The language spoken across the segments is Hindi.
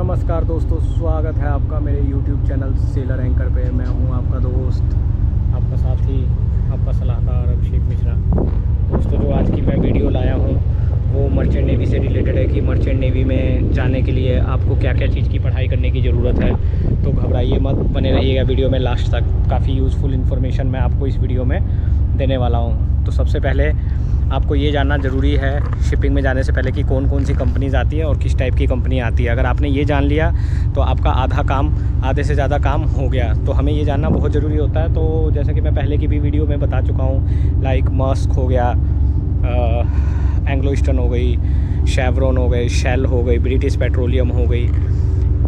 नमस्कार दोस्तों, स्वागत है आपका मेरे YouTube चैनल सेलर एंकर पे। मैं हूं आपका दोस्त, आपका साथी, आपका सलाहकार अभिषेक मिश्रा। दोस्तों, जो आज की मैं वीडियो लाया हूं वो मर्चेंट नेवी से रिलेटेड है कि मर्चेंट नेवी में जाने के लिए आपको क्या क्या चीज़ की पढ़ाई करने की ज़रूरत है। तो घबराइए मत, बने रहिएगा वीडियो में लास्ट तक। काफ़ी यूज़फुल इन्फॉर्मेशन मैं आपको इस वीडियो में देने वाला हूँ। तो सबसे पहले आपको ये जानना ज़रूरी है शिपिंग में जाने से पहले कि कौन कौन सी कंपनीज़ आती है और किस टाइप की कंपनी आती है। अगर आपने ये जान लिया तो आपका आधे से ज़्यादा काम हो गया। तो हमें ये जानना बहुत ज़रूरी होता है। तो जैसे कि मैं पहले की भी वीडियो में बता चुका हूँ, लाइक मस्क हो गया, एंग्लो ईस्टर्न हो गई, शेवरॉन हो गई, शेल हो गई, ब्रिटिश पेट्रोलियम हो गई,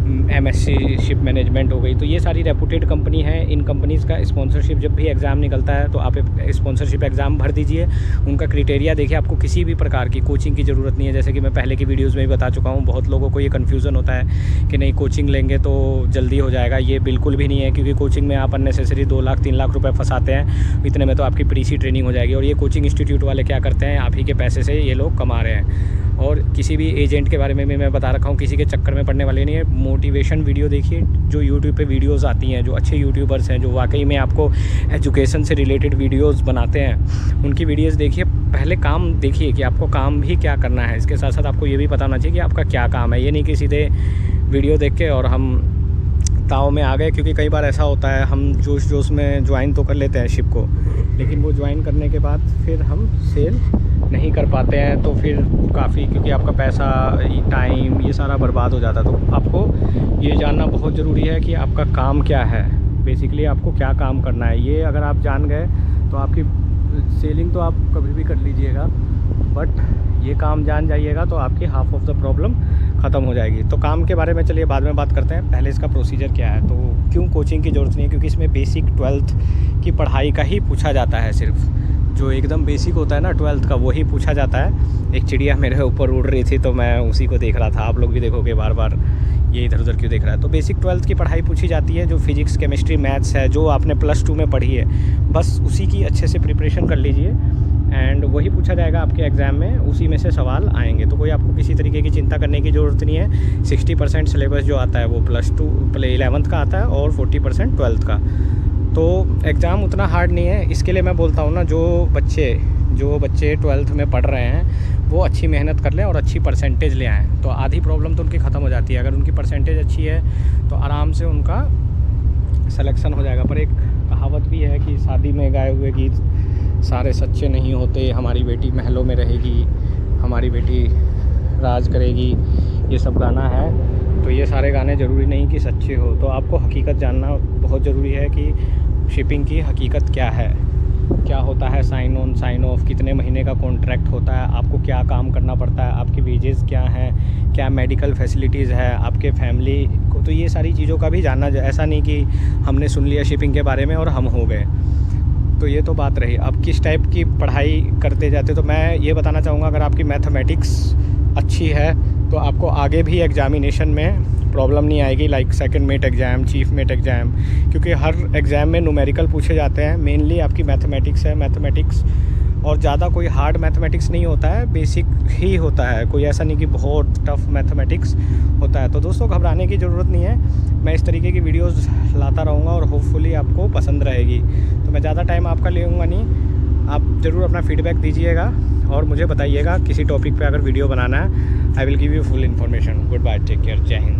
MSC शिप मैनेजमेंट हो गई। तो ये सारी रेपुटेड कंपनी है। इन कंपनीज़ का स्पॉन्सरशिप जब भी एग्ज़ाम निकलता है तो आप स्पॉन्सरशिप एग्ज़ाम भर दीजिए। उनका क्राइटेरिया देखिए, आपको किसी भी प्रकार की कोचिंग की ज़रूरत नहीं है। जैसे कि मैं पहले की वीडियोज़ में भी बता चुका हूँ, बहुत लोगों को ये कन्फ्यूज़न होता है कि नहीं कोचिंग लेंगे तो जल्दी हो जाएगा। ये बिल्कुल भी नहीं है, क्योंकि कोचिंग में आप अननेसेसरी 2 लाख 3 लाख रुपये फंसाते हैं। इतने में तो आपकी प्री सी ट्रेनिंग हो जाएगी। और ये कोचिंग इंस्टीट्यूट वाले क्या करते हैं, आप ही के पैसे से ये लोग कमा रहे हैं। और किसी भी एजेंट के बारे में भी मैं बता रखा हूँ, किसी के चक्कर में पड़ने वाले नहीं है। मोटिवेशन वीडियो देखिए, जो यूट्यूब पे वीडियोस आती हैं, जो अच्छे यूट्यूबर्स हैं, जो वाकई में आपको एजुकेशन से रिलेटेड वीडियोस बनाते हैं, उनकी वीडियोस देखिए। पहले काम देखिए कि आपको काम भी क्या करना है। इसके साथ साथ आपको ये भी पता होना चाहिए कि आपका क्या काम है। ये नहीं कि सीधे वीडियो देख के और हम ताव में आ गए। क्योंकि कई बार ऐसा होता है, हम जोश में ज्वाइन तो कर लेते हैं शिप को, लेकिन वो ज्वाइन करने के बाद फिर हम सेल नहीं कर पाते हैं। तो फिर काफ़ी, क्योंकि आपका पैसा, टाइम, ये सारा बर्बाद हो जाता है। तो आपको ये जानना बहुत ज़रूरी है कि आपका काम क्या है, बेसिकली आपको क्या काम करना है। ये अगर आप जान गए तो आपकी सेलिंग तो आप कभी भी कर लीजिएगा, बट ये काम जान जाइएगा तो आपकी हाफ ऑफ द प्रॉब्लम ख़त्म हो जाएगी। तो काम के बारे में चलिए बाद में बात करते हैं। पहले इसका प्रोसीजर क्या है। तो क्यों कोचिंग की ज़रूरत नहीं है, क्योंकि इसमें बेसिक 12th की पढ़ाई का ही पूछा जाता है। सिर्फ जो एकदम बेसिक होता है ना 12th का, वही पूछा जाता है। एक चिड़िया मेरे ऊपर उड़ रही थी तो मैं उसी को देख रहा था। आप लोग भी देखोगे बार बार ये इधर उधर क्यों देख रहा है। तो बेसिक 12th की पढ़ाई पूछी जाती है, जो फिजिक्स, केमिस्ट्री, मैथ्स है, जो आपने +2 में पढ़ी है, बस उसी की अच्छे से प्रिपरेशन कर लीजिए। एंड वही पूछा जाएगा आपके एग्ज़ाम में, उसी में से सवाल आएंगे। तो कोई आपको किसी तरीके की चिंता करने की ज़रूरत नहीं है। 60% सिलेबस जो आता है वो +2 11th का आता है और 40% 12th का। तो एग्ज़ाम उतना हार्ड नहीं है। इसके लिए मैं बोलता हूँ ना, जो बच्चे 12th में पढ़ रहे हैं वो अच्छी मेहनत कर लें और अच्छी परसेंटेज ले आएँ, तो आधी प्रॉब्लम तो उनकी ख़त्म हो जाती है। अगर उनकी परसेंटेज अच्छी है तो आराम से उनका सिलेक्शन हो जाएगा। पर एक कहावत भी है कि शादी में गाए हुए गीत सारे सच्चे नहीं होते, हमारी बेटी महलों में रहेगी, हमारी बेटी राज करेगी, ये सब गाना है। तो ये सारे गाने ज़रूरी नहीं कि सच्चे हो। तो आपको हकीकत जानना बहुत ज़रूरी है कि शिपिंग की हकीकत क्या है, क्या होता है साइन ऑन साइन ऑफ, कितने महीने का कॉन्ट्रैक्ट होता है, आपको क्या काम करना पड़ता है, आपकी वेजेस क्या हैं, क्या मेडिकल फैसिलिटीज़ है आपके फैमिली को। तो ये सारी चीज़ों का भी जानना, ऐसा नहीं कि हमने सुन लिया शिपिंग के बारे में और हम हो गए। तो ये तो बात रही। अब किस टाइप की पढ़ाई करते जाते, तो मैं ये बताना चाहूँगा, अगर आपकी मैथमेटिक्स अच्छी है तो आपको आगे भी एग्जामिनेशन में प्रॉब्लम नहीं आएगी। Like second mate exam, chief mate exam, क्योंकि हर एग्ज़ाम में न्यूमेरिकल पूछे जाते हैं। मेनली आपकी मैथमेटिक्स है। मैथमेटिक्स और ज़्यादा कोई हार्ड मैथमेटिक्स नहीं होता है, बेसिक ही होता है। कोई ऐसा नहीं कि बहुत टफ मैथमेटिक्स होता है। तो दोस्तों, घबराने की ज़रूरत नहीं है। मैं इस तरीके की वीडियोस लाता रहूँगा और होपफुली आपको पसंद रहेगी। तो मैं ज़्यादा टाइम आपका लेऊँगा नहीं। आप ज़रूर अपना फीडबैक दीजिएगा और मुझे बताइएगा किसी टॉपिक पे अगर वीडियो बनाना है। I will give you full information. Goodbye, take care, जय हिंद।